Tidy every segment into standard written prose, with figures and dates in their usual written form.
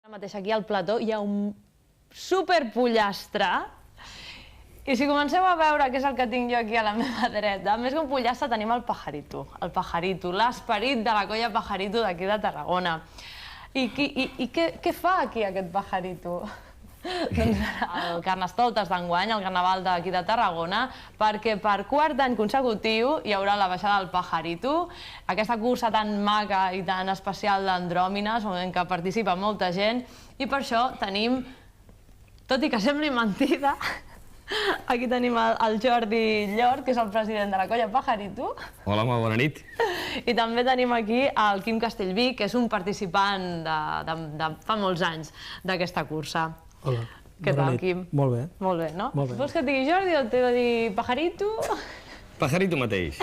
Ara mateix aquí al plató hi ha un superpollastre i si comenceu a veure què és el que tinc jo aquí a la meva dreta, més que un pollastre tenim el Pajarito, l'esperit de la colla Pajarito d'aquí de Tarragona. I què fa aquí aquest Pajarito? Doncs el Carnestoltes d'enguany, el Carnaval d'aquí de Tarragona, perquè per quart any consecutiu hi haurà la baixada del Pajarito, aquesta cursa tan maca i tan especial d'andròmines, en què participa molta gent, i per això tenim, tot i que sembli mentida, aquí tenim el Jordi Llort, que és el president de la colla Pajarito. Hola, molt bona nit. I també tenim aquí el Quim Castellví, que és un participant de fa molts anys d'aquesta cursa. Hola. Què tal, Quim? Molt bé. Molt bé, no? Molt bé. Vols que et digui Jordi o t'he de dir Pajarito? Pajarito mateix.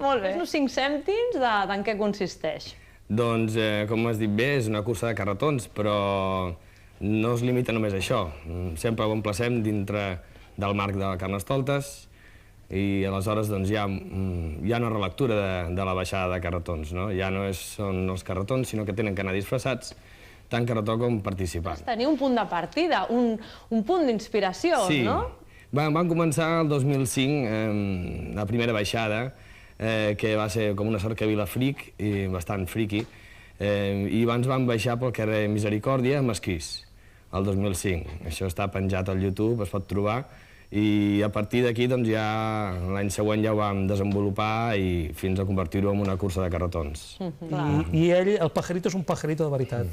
Molt bé. Uns 5 cèntims d'en què consisteix. Doncs, com has dit bé, és una cursa de carretons, però no es limita només a això. Sempre ho emplacem dintre del marc de Carnestoltes i aleshores doncs, hi ha una relectura de la baixada de carretons. Ja no són els carretons, sinó que tenen que anar disfressats, tant carretó com participant. Tenir un punt de partida, un punt d'inspiració, no? Sí. Vam començar el 2005, la primera baixada, que va ser com una cercavila fric, bastant friqui, i abans vam baixar pel carrer Misericòrdia, a Mesquís, el 2005. Això està penjat al YouTube, es pot trobar, i a partir d'aquí l'any següent ja ho vam desenvolupar i fins a convertir-ho en una cursa de carretons. I ell, el Pajarito, és un pajarito de veritat.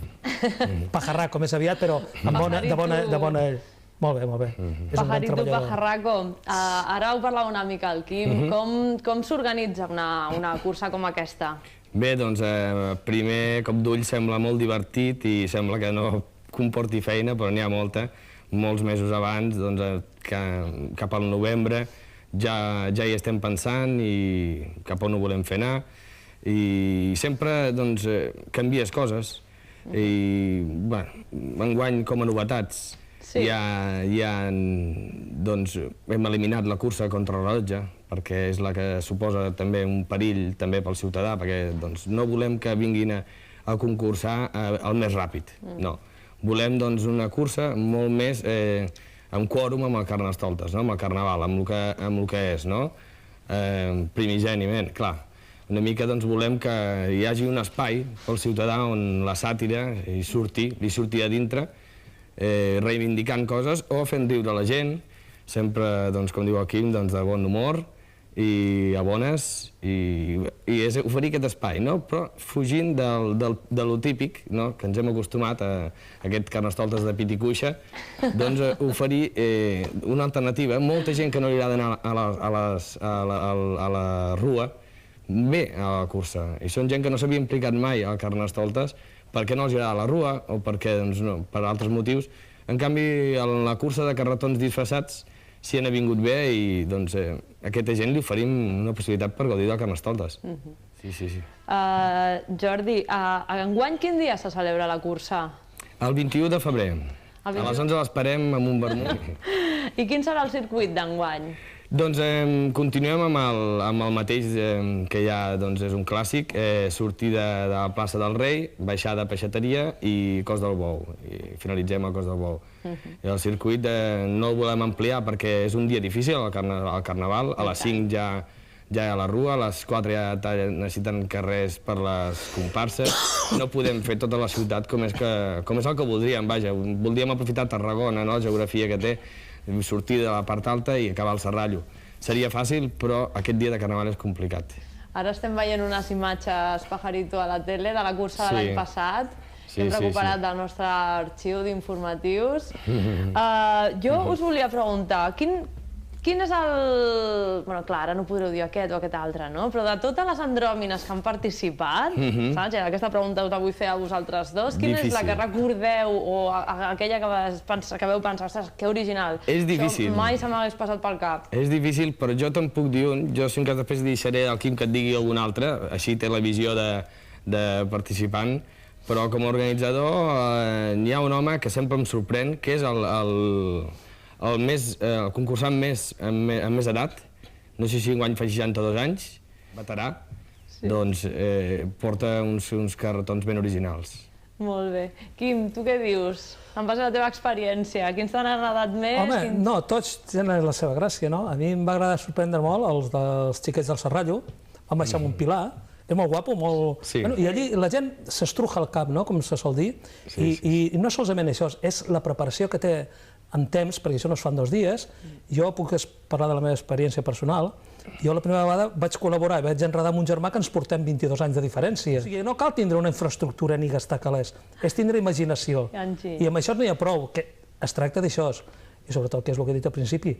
Pajarraco, més aviat, però de bona ell. Molt bé, molt bé. Pajarito, pajarraco. Ara ho parlava una mica el Quim. Com s'organitza una cursa com aquesta? Bé, doncs, primer cop d'ull sembla molt divertit i sembla que no comporti feina, però n'hi ha molts mesos abans, cap al novembre, ja hi estem pensant i cap on ho volem fer anar. I sempre canvies coses. I, bé, enguany com a novetats, hem eliminat la cursa contra el rellotge, perquè és la que suposa també un perill també pel ciutadà, perquè no volem que vinguin a concursar el més ràpid, no. Volem una cursa molt més en quòrum amb el Carnestoltes, amb el Carnaval, amb el que és, primigeniment, clar. Una mica volem que hi hagi un espai pel ciutadà on la sàtira li surti a dintre, reivindicant coses o fent riure la gent, sempre, com diu el Quim, de bon humor i a bones, i és oferir aquest espai, però fugint de lo típic, que ens hem acostumat a aquest Carnestoltes de pit i cuixa, oferir una alternativa. Molta gent que no li agrada anar a la rua ve a la cursa, i són gent que no s'havia implicat mai al Carnestoltes perquè no els agrada la rua o perquè, per altres motius. En canvi, en la cursa de carretons disfressats s'hi han vingut bé i a aquesta gent li oferim una possibilitat per gaudir del Carnestoltes. Sí. Jordi, enguany quin dia se celebra la cursa? El 21 de febrer. A les 11 l'esperem amb un vermut. I quin serà el circuit d'enguany? Doncs continuem amb el mateix que ja és un clàssic, sortida de la plaça del Rei, baixada a Peixateria i Cos del Bou, i finalitzem al Cos del Bou. El circuit no el volem ampliar perquè és un dia difícil, el Carnaval, a les 5 ja hi ha la rua, a les 4 ja necessiten carrers per les comparses, no podem fer tota la ciutat com és el que voldríem, vaja, voldríem aprofitar Tarragona, la geografia que té, sortir de la part alta i acabar al Serrallo. Seria fàcil, però aquest dia de Carnaval és complicat. Ara estem veient unes imatges Pajarito a la tele de la cursa de l'any passat, que hem recuperat del nostre arxiu d'informatius. Jo us volia preguntar, quin és el... Bueno, clar, ara no podreu dir aquest o aquest altre, no? Però de totes les andròmines que han participat, saps? Aquesta pregunta us la vull fer a vosaltres dos. Quina és la que recordeu o aquella que veu pensar, ostres, que original? És difícil. Això mai se m'hagués passat pel cap. És difícil, però jo te'n puc dir un. Jo, si en cas després deixaré al Quim que et digui algun altre, així té la visió de participant, però com a organitzador hi ha un home que sempre em sorprèn, que és el concursant amb més edat, no sé si enguany fa 62 anys, veterà, doncs porta uns carretons ben originals. Molt bé. Quim, tu què dius? En base a la teva experiència, quins t'han agradat més? Home, no, tots tenen la seva gràcia, no? A mi em va agradar sorprendre molt els dels xiquets del Serrallo, van baixar amb un pilar, és molt guapo, molt... Sí. I allí la gent s'estruja al cap, no?, com se sol dir, i no solament això, és la preparació que té en temps, perquè això no es fa en 2 dies. Jo puc parlar de la meva experiència personal. Jo la primera vegada vaig col·laborar i vaig enredar amb un germà que ens portem 22 anys de diferència. O sigui, no cal tindre una infraestructura ni gastar calés, és tindre imaginació. I amb això no hi ha prou, que es tracta d'això. I sobretot, que és el que he dit al principi,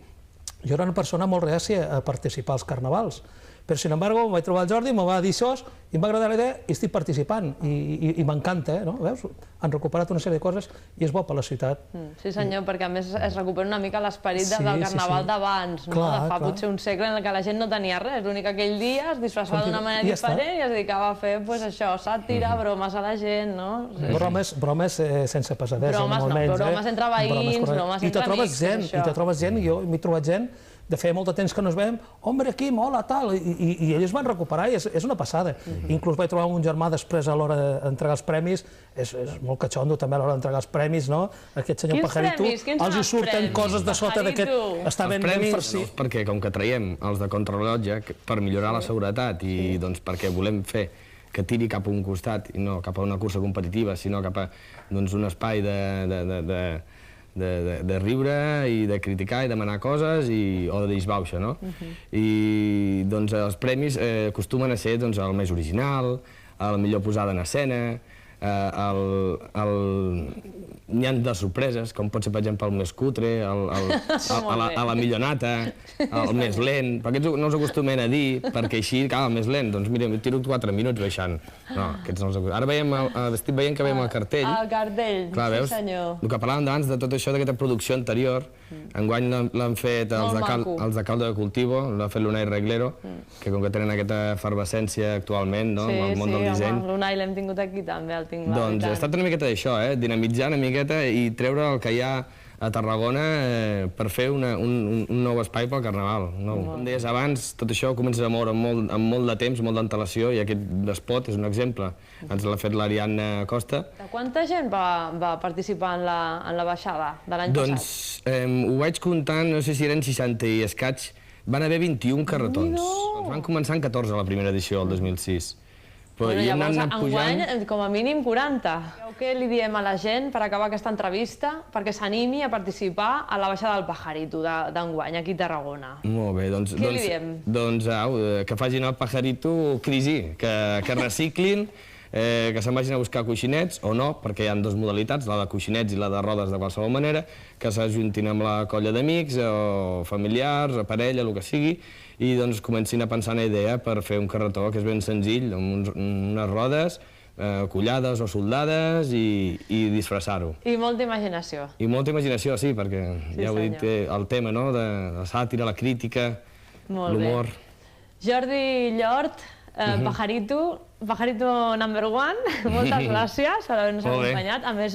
jo era una persona molt reàcia a participar als carnavals, però, sin embargo, vaig trobar el Jordi, me va dir això, i em va agradar la idea i estic participant. I m'encanta, no? Veus? Han recuperat una sèrie de coses i és bo per la ciutat. Sí, senyor, perquè a més es recupera una mica l'esperit del carnaval d'abans, de fa potser un segle en què la gent no tenia res. L'únic que aquell dia es disfressava d'una manera diferent i es dedicava a fer això, sàtira, bromes a la gent, no? Bromes sense pesadesa, bromes no, bromes entre veïns, bromes entre amics. I te trobes gent, jo m'he trobat gent de feia molt de temps que no es veiem, hombre, Quim, hola, tal, i ells van recuperar i és una passada. Inclús vaig trobar un germà després a l'hora d'entregar els premis, és molt catxondo també a l'hora d'entregar els premis, no? Aquest senyor Pajarito, els hi surten coses de sota d'aquest... Està ben farcit. Perquè com que traiem els de contrarrellotge per millorar la seguretat i perquè volem fer que tiri cap a un costat i no cap a una cursa competitiva, sinó cap a un espai de riure i de criticar i demanar coses o de disbauxa, no? I doncs els premis acostumen a ser el més original, la millor posada en escena, n'hi ha de sorpreses, com pot ser, per exemple, el més cutre, la millor nata, el més lent, però aquests no els acostumen a dir, perquè així, el més lent, doncs mira, em tiro 4 minuts baixant. No, aquests no els acostumen. Ara estic veient que veiem el cartell. El cartell, sí senyor. El que parlàvem abans de tot això, d'aquesta producció anterior, enguany l'han fet els de Caldo de Cultivo, l'ha fet l'Unai Reglero, que com que tenen aquesta efervescència actualment, no, en el món del disseny. Sí, l'Unai l'hem tingut aquí també, el tinc doncs ha estat una miqueta d'això, dinamitzar una miqueta i treure el que hi ha a Tarragona per fer un nou espai pel Carnaval. Com deies abans, tot això comença a moure amb molt de temps, molt d'antelació, i aquest espot és un exemple. Ens l'ha fet l'Ariadna Costa. Quanta gent va participar en la baixada de l'any passat? Doncs ho vaig comptant, no sé si eren 60 i escaig, van haver 21 carretons. Van començar en 14 la primera edició, el 2006. Llavors, enguany, com a mínim 40. Què li diem a la gent per acabar aquesta entrevista perquè s'animi a participar a la baixada del Pajarito d'enguany, aquí a Tarragona? Molt bé, doncs... Què li diem? Doncs que facin el Pajarito crisi, que reciclin, que se'n vagin a buscar coixinets, o no, perquè hi ha 2 modalitats, la de coixinets i la de rodes de qualsevol manera, que s'ajuntin amb la colla d'amics, o familiars, o parella, el que sigui, i doncs comencin a pensar una idea per fer un carretó que és ben senzill, amb unes rodes, collades o soldades, i disfressar-ho. I molta imaginació. I molta imaginació, sí, perquè ja ho he dit, el tema, no?, de la sàtira, la crítica, l'humor. Jordi Llort, Pajarito #1, moltes gràcies per haver-nos acompanyat. A més,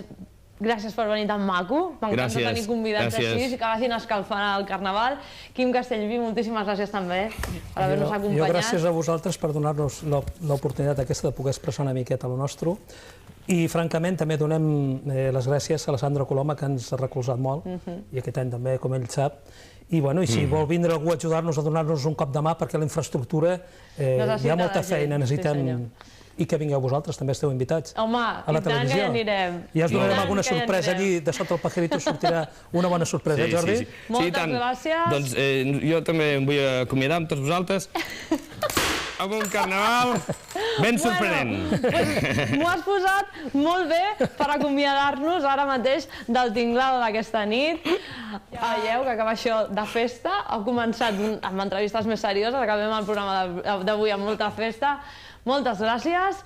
gràcies per venir tan maco. M'encanta tenir convidats així i que vagin escalfant el Carnaval. Quim Castellví, moltíssimes gràcies també per haver-nos acompanyat. Jo gràcies a vosaltres per donar-nos l'oportunitat aquesta de poder expressar una miqueta el nostre. I, francament, també donem les gràcies a la Sandra Coloma, que ens ha recolzat molt, i aquest any també, com ell sap. I, bueno, si vol vindre algú a ajudar-nos, a donar-nos un cop de mà, perquè la infraestructura hi ha molta feina, necessitem... I que vingueu vosaltres, també esteu invitats. Home, i tant que hi anirem. Ja us donarem alguna sorpresa allí, de sota el Pajarito sortirà una bona sorpresa, Jordi? Moltes gràcies. Doncs jo també em vull acomiadar amb tots vosaltres. Amb un carnaval ben sorprenent. M'ho has posat molt bé per acomiadar-nos ara mateix del tinglado d'aquesta nit. Ja veieu que acaba això de festa. Ha començat amb entrevistes més serioses, acabem el programa d'avui amb molta festa. Moltes gràcies.